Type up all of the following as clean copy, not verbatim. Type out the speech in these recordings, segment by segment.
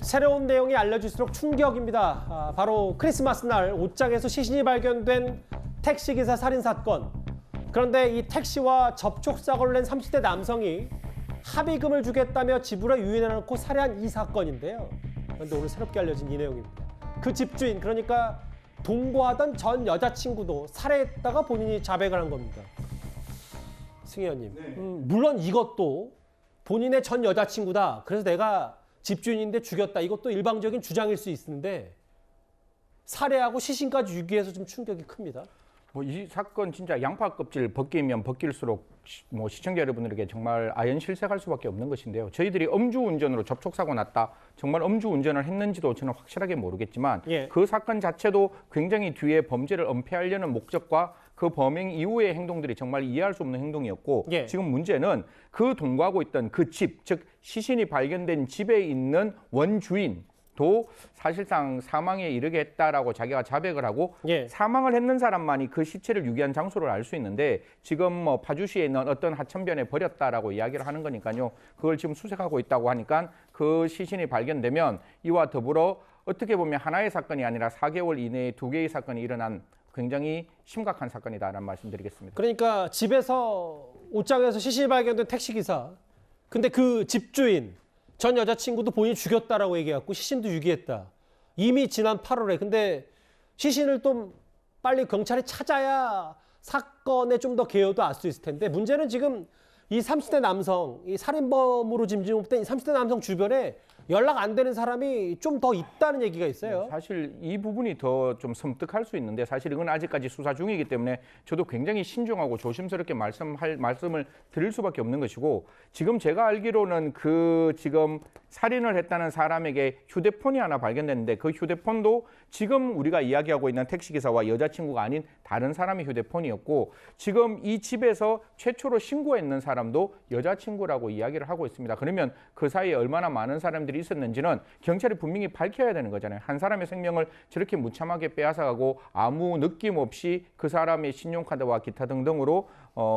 새로운 내용이 알려질수록 충격입니다. 바로 크리스마스 날 옷장에서 시신이 발견된 택시기사 살인사건. 그런데 이 택시와 접촉사고를 낸 30대 남성이 합의금을 주겠다며 지불에 유인해놓고 살해한 이 사건인데요. 그런데 오늘 새롭게 알려진 이 내용입니다. 그 집주인, 그러니까 동거하던 전 여자친구도 살해했다가 본인이 자백을 한 겁니다. 승희 의원님, 네. 물론 이것도 본인의 전 여자친구다. 그래서 내가 집주인인데 죽였다. 이것도 일방적인 주장일 수 있는데 살해하고 시신까지 유기해서 좀 충격이 큽니다. 뭐 이 사건 진짜 양파 껍질 벗기면 벗길수록 시청자 여러분들에게 정말 아연실색할 수밖에 없는 것인데요. 저희들이 음주운전으로 접촉사고 났다. 정말 음주운전을 했는지도 저는 확실하게 모르겠지만 예. 그 사건 자체도 굉장히 뒤에 범죄를 은폐하려는 목적과 그 범행 이후의 행동들이 정말 이해할 수 없는 행동이었고 예. 지금 문제는 그 동거하고 있던 그 집, 즉 시신이 발견된 집에 있는 원주인 도 사실상 사망에 이르게 했다라고 자기가 자백을 하고 예. 사망을 했는 사람만이 그 시체를 유기한 장소를 알 수 있는데 지금 뭐 파주시에 있는 어떤 하천변에 버렸다라고 이야기를 하는 거니까요. 그걸 지금 수색하고 있다고 하니까 그 시신이 발견되면 이와 더불어 어떻게 보면 하나의 사건이 아니라 4개월 이내에 2개의 사건이 일어난 굉장히 심각한 사건이다라는 말씀드리겠습니다. 그러니까 집에서 옷장에서 시신이 발견된 택시기사. 근데 그 집주인, 전 여자친구도 본인이 죽였다라고 얘기했고 시신도 유기했다. 이미 지난 8월에. 근데 시신을 좀 빨리 경찰이 찾아야 사건의 좀 더 개요도 알 수 있을 텐데 문제는 지금 이 30대 남성, 이 살인범으로 짐작된 이 30대 남성 주변에 연락 안 되는 사람이 좀 더 있다는 얘기가 있어요. 사실 이 부분이 더 좀 섬뜩할 수 있는데 사실 이건 아직까지 수사 중이기 때문에 저도 굉장히 신중하고 조심스럽게 말씀을 드릴 수밖에 없는 것이고 지금 제가 알기로는 그 지금 살인을 했다는 사람에게 휴대폰이 하나 발견됐는데 그 휴대폰도 지금 우리가 이야기하고 있는 택시기사와 여자친구가 아닌 다른 사람의 휴대폰이었고 지금 이 집에서 최초로 신고했는 사람도 여자친구라고 이야기를 하고 있습니다. 그러면 그 사이에 얼마나 많은 사람들이 있었는지는 경찰이 분명히 밝혀야 되는 거잖아요. 한 사람의 생명을 저렇게 무참하게 빼앗아가고 아무 느낌 없이 그 사람의 신용카드와 기타 등등으로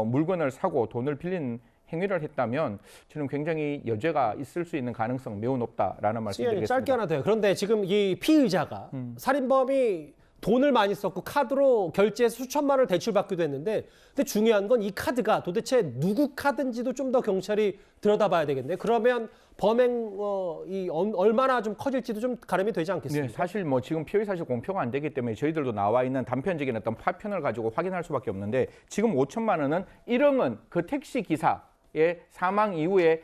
물건을 사고 돈을 빌린 행위를 했다면 저는 굉장히 여죄가 있을 수 있는 가능성 매우 높다라는 말씀드리겠습니다. 짧게 하나 더요. 그런데 지금 이 피의자가 살인범이 돈을 많이 썼고 카드로 결제해서 수천만 원을 대출받기도 했는데 근데 중요한 건 이 카드가 도대체 누구 카드인지도 좀 더 경찰이 들여다봐야 되겠네요. 그러면 범행 얼마나 좀 커질지도 좀 가름이 되지 않겠습니까? 네, 사실 뭐 지금 피의 사실 공표가 안 되기 때문에 저희들도 나와 있는 단편적인 어떤 파편을 가지고 확인할 수밖에 없는데 지금 5천만 원은 1억은 그 택시 기사 사망 이후에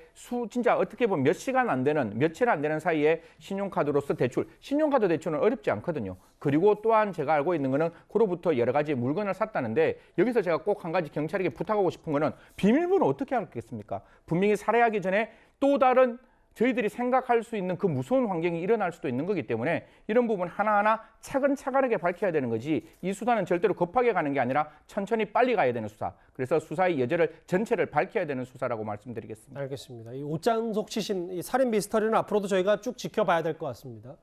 진짜 어떻게 보면 며칠 안 되는 사이에 신용카드로서 신용카드 대출은 어렵지 않거든요. 그리고 또한 제가 알고 있는 거는 그로부터 여러 가지 물건을 샀다는데 여기서 제가 꼭 한 가지 경찰에게 부탁하고 싶은 거는 비밀번호 어떻게 알겠습니까? 분명히 살해하기 전에 또 다른 저희들이 생각할 수 있는 그 무서운 환경이 일어날 수도 있는 거기 때문에 이런 부분 하나하나 차근차근하게 밝혀야 되는 거지 이 수사는 절대로 급하게 가는 게 아니라 천천히 빨리 가야 되는 수사. 그래서 수사의 여지를 전체를 밝혀야 되는 수사라고 말씀드리겠습니다. 알겠습니다. 이 옷장 속 시신, 이 살인 미스터리는 앞으로도 저희가 쭉 지켜봐야 될 것 같습니다.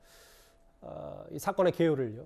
이 사건의 개요를요.